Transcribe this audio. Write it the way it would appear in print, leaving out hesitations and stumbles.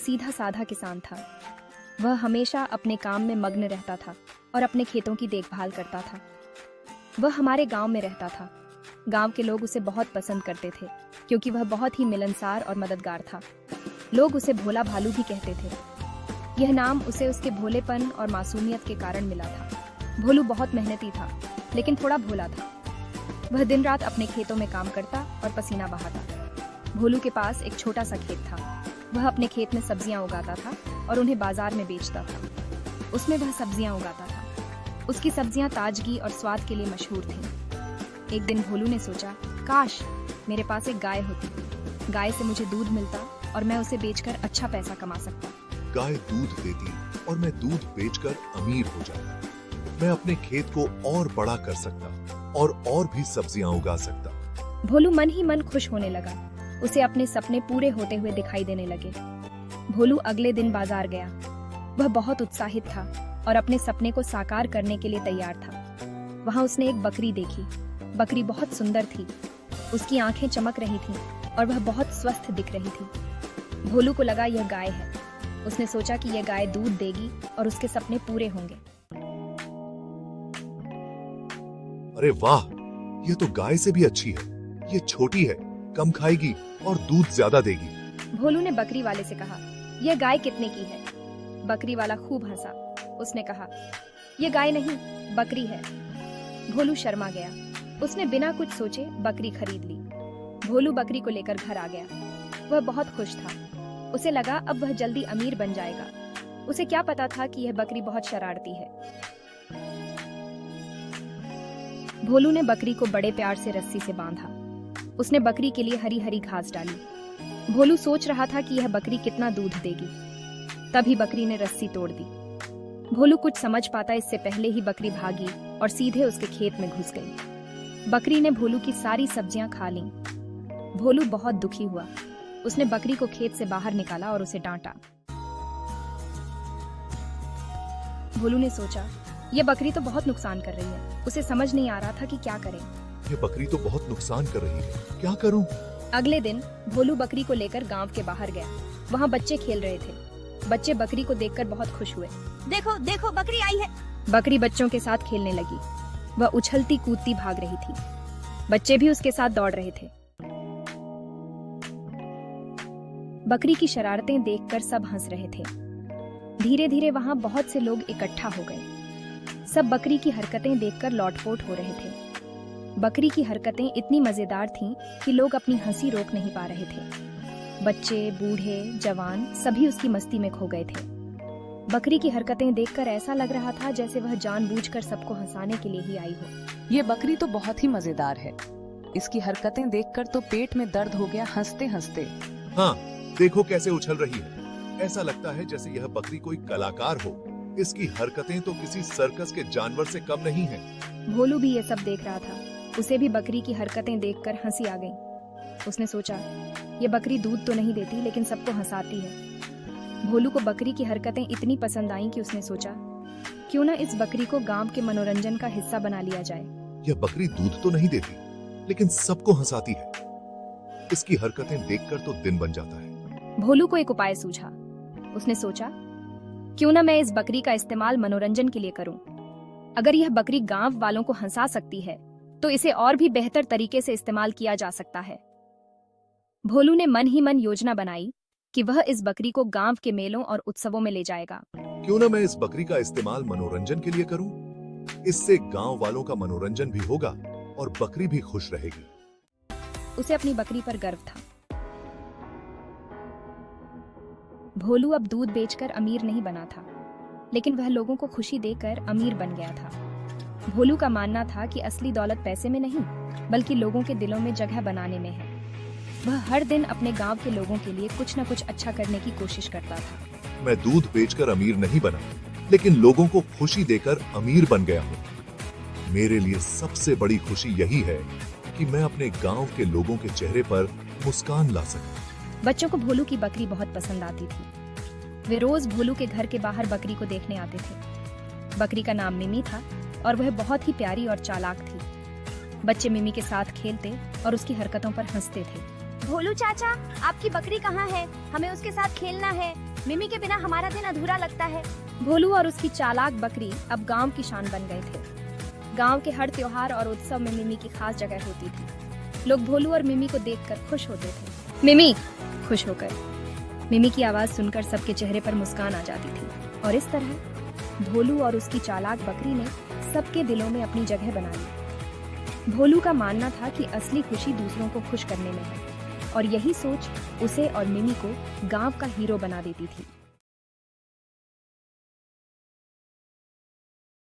सीधा साधा किसान था। वह हमेशा अपने काम में मग्न रहता था और अपने खेतों की देखभाल करता था। वह हमारे गांव में रहता था। गांव के लोग उसे बहुत पसंद करते थे क्योंकि वह बहुत ही मिलनसार और मददगार था। लोग उसे भोला भालू भी कहते थे। यह नाम उसे उसके भोलेपन और मासूमियत के कारण मिला था। भोलू बहुत मेहनती था, लेकिन थोड़ा भोला था। वह दिन रात अपने खेतों में काम करता और पसीना बहाता। भोलू के पास एक छोटा सा खेत था। वह अपने खेत में सब्जियां उगाता था और उन्हें बाजार में बेचता था। उसमें वह सब्जियां उगाता था। उसकी सब्जियां ताजगी और स्वाद के लिए मशहूर थीं। एक दिन भोलू ने सोचा, काश मेरे पास एक गाय होती। गाय से मुझे दूध मिलता और मैं उसे बेचकर अच्छा पैसा कमा सकता। गाय दूध देती और मैं दूध बेचकर अमीर हो जाता। मैं अपने खेत को और बड़ा कर सकता और भी सब्जियां उगा सकता। भोलू मन ही मन खुश होने लगा। उसे अपने सपने पूरे होते हुए दिखाई देने लगे। भोलू अगले दिन बाजार गया। वह बहुत उत्साहित था और अपने सपने को साकार करने के लिए तैयार था। वहां उसने एक बकरी देखी। बकरी बहुत सुंदर थी। उसकी आंखें चमक रही थीं और वह बहुत स्वस्थ दिख रही थी। भोलू को लगा यह गाय है। उसने सोचा कि यह गाय दूध देगी और उसके सपने पूरे होंगे। अरे वाह, यह तो गाय से भी अच्छी है। ये छोटी है, कम खाएगी और दूध ज्यादा देगी। भोलू ने बकरी वाले से कहा, यह गाय कितने की है? बकरी वाला खूब हंसा। उसने कहा, यह गाय नहीं, बकरी है। भोलू शर्मा गया। उसने बिना कुछ सोचे बकरी खरीद ली। भोलू बकरी को लेकर घर आ गया। वह बहुत खुश था। उसे लगा अब वह जल्दी अमीर बन जाएगा। उसे क्या पता था कि यह बकरी बहुत शरारती है। भोलू ने बकरी को बड़े प्यार से रस्सी से बांधा। उसने बकरी के लिए हरी हरी घास डाली। भोलू सोच रहा था कि यह बकरी कितना दूध देगी। तभी बकरी ने रस्सी तोड़ दी। भोलू कुछ समझ पाता इससे पहले ही बकरी भागी और सीधे उसके खेत में घुस गई। बकरी ने भोलू की सारी सब्जियां खा लीं। भोलू बहुत दुखी हुआ। उसने बकरी को खेत से बाहर निकाला और उसे डांटा। भोलू ने सोचा, यह बकरी तो बहुत नुकसान कर रही है। उसे समझ नहीं आ रहा था कि क्या करे। ये बकरी तो बहुत नुकसान कर रही है, क्या करूं? अगले दिन भोलू बकरी को लेकर गांव के बाहर गया। वहां बच्चे खेल रहे थे। बच्चे बकरी को देखकर बहुत खुश हुए। देखो देखो, बकरी आई है। बकरी बच्चों के साथ खेलने लगी। वह उछलती कूदती भाग रही थी। बच्चे भी उसके साथ दौड़ रहे थे। बकरी की शरारतें देखकर सब हंस रहे थे। धीरे धीरे वहां बहुत से लोग इकट्ठा हो गए। सब बकरी की हरकतें देखकर लौटपोट हो रहे थे। बकरी की हरकतें इतनी मजेदार थीं कि लोग अपनी हंसी रोक नहीं पा रहे थे। बच्चे, बूढ़े, जवान सभी उसकी मस्ती में खो गए थे। बकरी की हरकतें देखकर ऐसा लग रहा था जैसे वह जानबूझकर सबको हंसाने के लिए ही आई हो। ये बकरी तो बहुत ही मजेदार है। इसकी हरकतें देखकर तो पेट में दर्द हो गया हंसते हंसते। हाँ, देखो कैसे उछल रही है। ऐसा लगता है जैसे यह बकरी कोई कलाकार हो। इसकी हरकतें तो किसी सर्कस के जानवर से कम नहीं हैं। भोलू भी ये सब देख रहा था। उसे भी बकरी की हरकतें देखकर हंसी आ गई। उसने सोचा, ये बकरी दूध तो नहीं देती लेकिन सबको हंसाती है। भोलू को बकरी की हरकतें इतनी पसंद आईं कि उसने सोचा, क्यों न इस बकरी को गांव के मनोरंजन का हिस्सा बना लिया जाए। यह बकरी दूध तो नहीं देती, लेकिन सबको हंसाती है। इसकी हरकतें देखकर तो दिन बन जाता है। भोलू को एक उपाय सूझा। उसने सोचा, क्यों न मैं इस बकरी का इस्तेमाल मनोरंजन के लिए करूं। अगर यह बकरी गांव वालों को हंसा सकती है तो इसे और भी बेहतर तरीके से इस्तेमाल किया जा सकता है। भोलू ने मन ही मन योजना बनाई कि वह इस बकरी को गांव के मेलों और उत्सवों में ले जाएगा। क्यों न मैं इस बकरी का इस्तेमाल मनोरंजन के लिए करूं? इससे गांव वालों का मनोरंजन भी होगा और बकरी भी खुश रहेगी। उसे अपनी बकरी पर गर्व था। भोलू अब दूध बेचकर अमीर नहीं बना था, लेकिन वह लोगों को खुशी देकर अमीर बन गया था। भोलू का मानना था कि असली दौलत पैसे में नहीं, बल्कि लोगों के दिलों में जगह बनाने में है। वह हर दिन अपने गांव के लोगों के लिए कुछ न कुछ अच्छा करने की कोशिश करता था। मैं दूध बेचकर अमीर नहीं बना, लेकिन लोगों को खुशी देकर अमीर बन गया हूँ। मेरे लिए सबसे बड़ी खुशी यही है कि मैं अपने गांव के लोगों के चेहरे पर मुस्कान ला सकूं। बच्चों को भोलू की बकरी बहुत पसंद आती थी। वे रोज भोलू के घर के बाहर बकरी को देखने आते थे। बकरी का नाम मिमी था और वह बहुत ही प्यारी और चालाक थी। बच्चे मिमी के साथ खेलते और उसकी हरकतों पर हंसते थे। भोलू चाचा, आपकी बकरी कहाँ है? हमें उसके साथ खेलना है। मिमी के बिना हमारा दिन अधूरा लगता है। भोलू और उसकी चालाक बकरी अब गांव की शान बन गए थे। गांव के हर त्योहार और उत्सव में मिमी की खास जगह होती थी। लोग भोलू और मिमी को देखकर खुश होते थे। मिमी, खुश होकर। मिमी की आवाज सुनकर सबके चेहरे पर मुस्कान आ जाती थी और इस तरह भोलू और उसकी चालाक बकरी ने सबके दिलों में अपनी जगह बना ली। भोलू का मानना था कि असली खुशी दूसरों को खुश करने में है और यही सोच उसे और मिमी को गांव का हीरो बना देती थी।